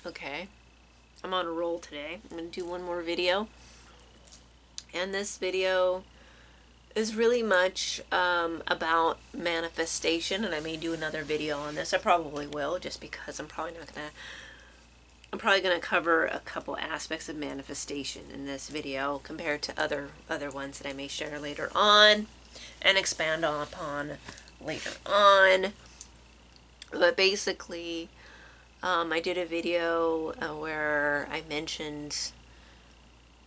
Okay, I'm on a roll today. I'm going to do one more video. And this video is really much about manifestation. And I may do another video on this. I probably will, just because I'm probably going to cover a couple aspects of manifestation in this video compared to other ones that I may share later on and expand upon later on. But basically, I did a video where I mentioned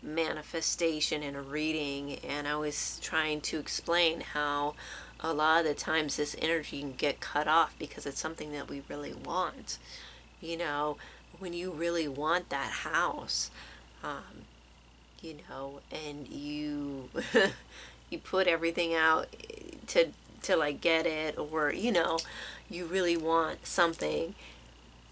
manifestation in a reading, and I was trying to explain how a lot of the times this energy can get cut off because it's something that we really want. You know, when you really want that house, and you you put everything out to like get it, or you really want something,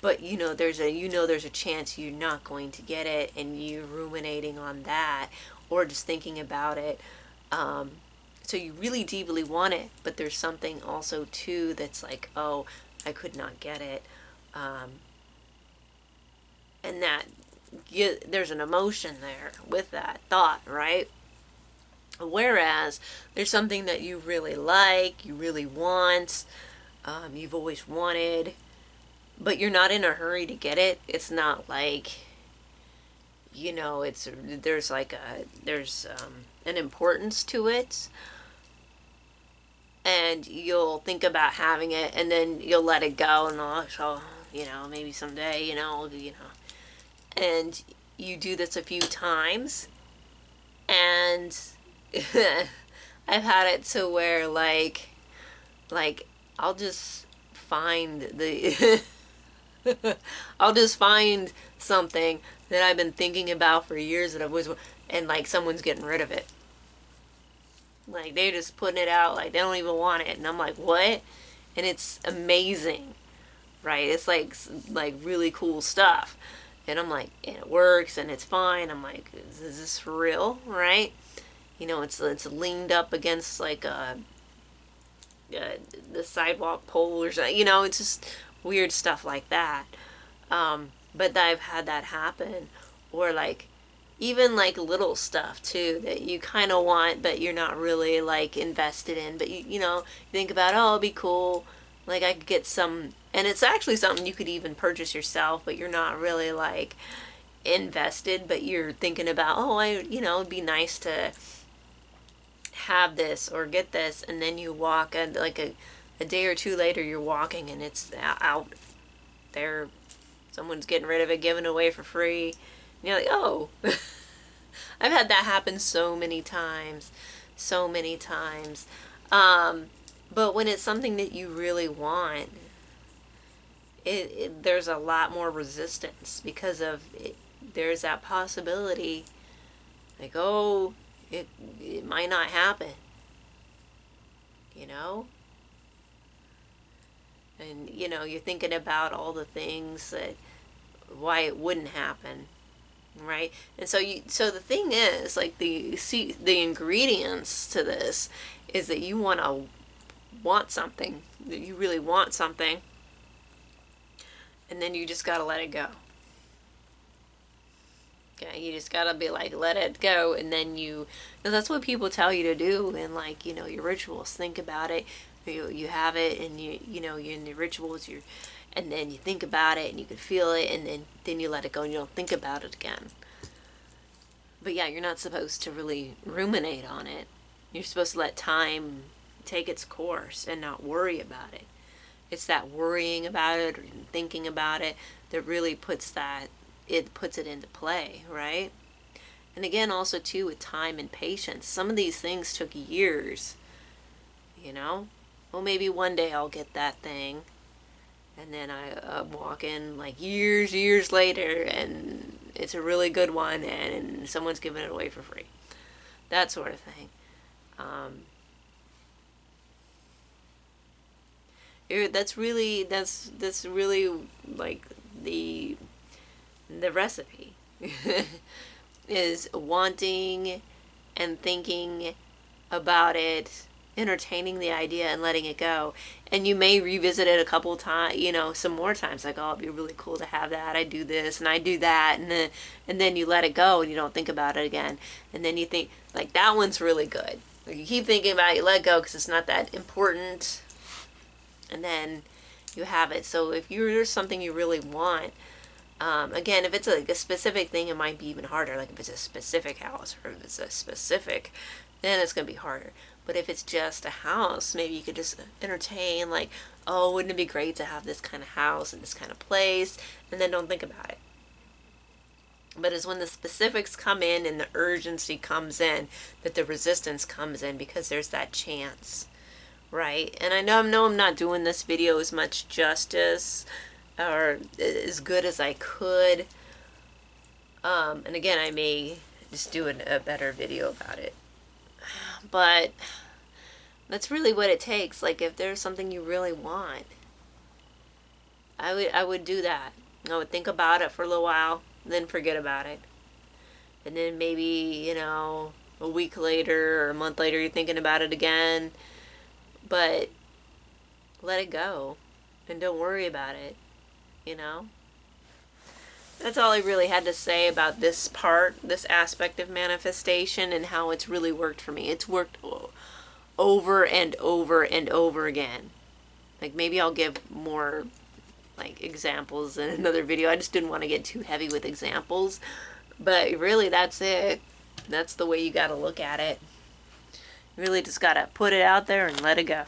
but there's a chance you're not going to get it, and you're ruminating on that or just thinking about it. So you really deeply want it, but there's something also too that's like, oh, I could not get it, and that there's an emotion there with that thought, right? Whereas there's something that you really like, you really want, you've always wanted, but you're not in a hurry to get it. It's not like, there's an importance to it, and you'll think about having it, and then you'll let it go, and so maybe someday, and you do this a few times, and I've had it to where like I'll just find the I'll just find something that I've been thinking about for years that I've always, and like someone's getting rid of it. Like they're just putting it out, like they don't even want it, and I'm like, what? And it's amazing, right? It's like really cool stuff, and I'm like, and it works, and it's fine. I'm like, is this for real, right? It's leaned up against like the sidewalk pole or something. It's just weird stuff like that. But I've had that happen, or like even like little stuff too that you kind of want, but you're not really like invested in. But you think about, oh, it'd be cool. Like I could get some, and it's actually something you could even purchase yourself, but you're not really like invested. But you're thinking about, oh, it'd be nice to have this or get this, and then you walk, and like a day or two later you're walking and it's out there, someone's getting rid of it, giving it away for free, and you're like, oh. I've had that happen so many times, but when it's something that you really want, there's a lot more resistance because of it. There's that possibility, like, oh, it might not happen, and you're thinking about all the things that why it wouldn't happen, right? And so the thing is, like, the ingredients to this is that you want something, that you really want something, and then you just gotta let it go. Okay, you just gotta be like, let it go, and then that's what people tell you to do in like, your rituals. Think about it, you have it, and you're in the rituals, and then you think about it, and you can feel it, and then you let it go, and you don't think about it again. But yeah, you're not supposed to really ruminate on it. You're supposed to let time take its course and not worry about it. It's that worrying about it or thinking about it that really puts it into play, right? And again, also too, with time and patience, some of these things took years, well, maybe one day I'll get that thing, and then I walk in like years later, and it's a really good one, and someone's giving it away for free, that sort of thing. That's really like the recipe is wanting and thinking about it entertaining the idea and letting it go. And you may revisit it a couple times, you know, some more times, like, oh, it'd be really cool to have that. I do this and I do that. And then you let it go and you don't think about it again. And then you think, like, that one's really good. Like, you keep thinking about it, you let it go because it's not that important. And then you have it. So if there's something you really want, again, if it's like a specific thing, it might be even harder. Like if it's a specific house or if it's a specific, then it's going to be harder. But if it's just a house, maybe you could just entertain, like, oh, wouldn't it be great to have this kind of house and this kind of place? And then don't think about it. But it's when the specifics come in and the urgency comes in that the resistance comes in, because there's that chance, right? And I know I'm not doing this video as much justice or as good as I could. And again, I may just do a better video about it. But that's really what it takes. Like if there's something you really want, I would do that. I would think about it for a little while, then forget about it. And then maybe, you know, a week later or a month later you're thinking about it again. But let it go and don't worry about it, you know? That's all I really had to say about this part, this aspect of manifestation and how it's really worked for me. It's worked over and over and over again. Like maybe I'll give more like examples in another video. I just didn't want to get too heavy with examples. But really that's it. That's the way you got to look at it. You really just got to put it out there and let it go.